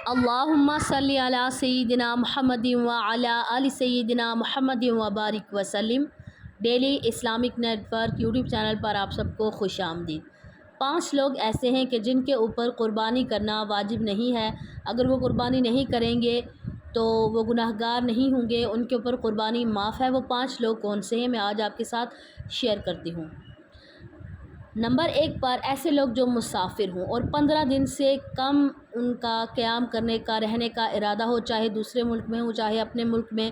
اللہم صلی علی سیدنا محمد وعلی آل سیدنا محمد وبارک وسلم۔ Daily Islamic network YouTube channel پر آپ سب کو خوش آمدید۔ 5 لوگ ایسے ہیں کہ جن کے اوپر قربانی کرنا واجب نہیں ہے۔ اگر وہ قربانی نہیں کریں گے تو وہ گناہگار نہیں ہوں گے، ان کے اوپر قربانی معاف ہے۔ وہ 5 لوگ کون سے ہیں، میں آج آپ کے ساتھ شیئر کرتی ہوں۔ نمبر 1 پر ایسے لوگ جو مسافر ہوں اور 15 دن سے کم ان کا قیام کرنے کا، رہنے کا ارادہ ہو، چاہے دوسرے ملک میں ہوں چاہے اپنے ملک میں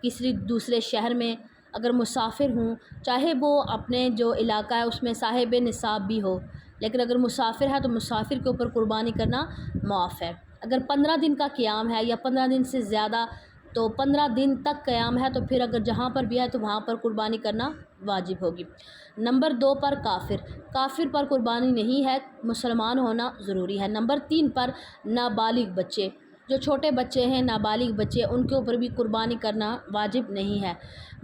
کسی دوسرے شہر میں اگر مسافر ہوں، چاہے وہ اپنے جو علاقہ ہے اس میں صاحب نصاب بھی ہو، لیکن اگر مسافر ہے تو مسافر کے اوپر قربانی کرنا معاف ہے۔ اگر 15 دن کا قیام ہے یا 15 دن سے زیادہ تو 15 دن تک قیام ہے تو پھر اگر جہاں پر بھی ہے تو وہاں پر قربانی کرنا واجب ہوگی۔ نمبر 2 پر کافر پر قربانی نہیں ہے، مسلمان ہونا ضروری ہے۔ نمبر 3 پر نابالغ بچے، جو چھوٹے بچے ہیں، نابالغ بچے، ان کے اوپر بھی قربانی کرنا واجب نہیں ہے۔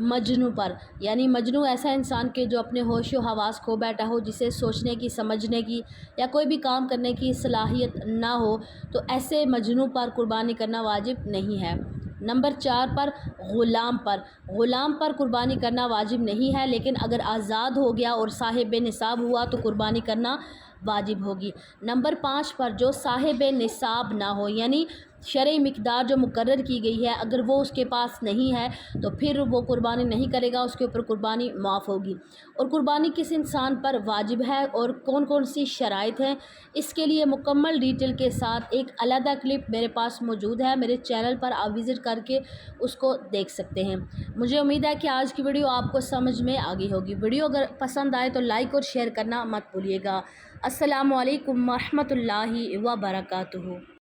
مجنوں پر، یعنی مجنوں ایسا انسان کے جو اپنے ہوش و حواس کھو بیٹھا ہو، جسے سوچنے کی، سمجھنے کی یا کوئی بھی کام کرنے کی صلاحیت نہ ہو، تو ایسے مجنوں پر قربانی کرنا واجب نہیں ہے۔ نمبر 4 پر غلام پر قربانی کرنا واجب نہیں ہے، لیکن اگر آزاد ہو گیا اور صاحب نصاب ہوا تو قربانی کرنا واجب ہوگی۔ نمبر 5 پر جو صاحب نصاب نہ ہو، یعنی شرعی مقدار جو مقرر کی گئی ہے اگر وہ اس کے پاس نہیں ہے تو پھر وہ قربانی نہیں کرے گا، اس کے اوپر قربانی معاف ہوگی۔ اور قربانی کس انسان پر واجب ہے اور کون کون سی شرائط ہیں، اس کے لیے مکمل ڈیٹیل کے ساتھ ایک علیحدہ کلپ میرے پاس موجود ہے، میرے چینل پر آپ وزٹ کر کے اس کو دیکھ سکتے ہیں۔ مجھے امید ہے کہ آج کی ویڈیو آپ کو سمجھ میں آ گئی ہوگی۔ ویڈیو اگر پسند آئے تو لائک اور شیئر کرنا مت بھولیے گا۔ السلام علیکم ورحمۃ اللہ وبرکاتہ۔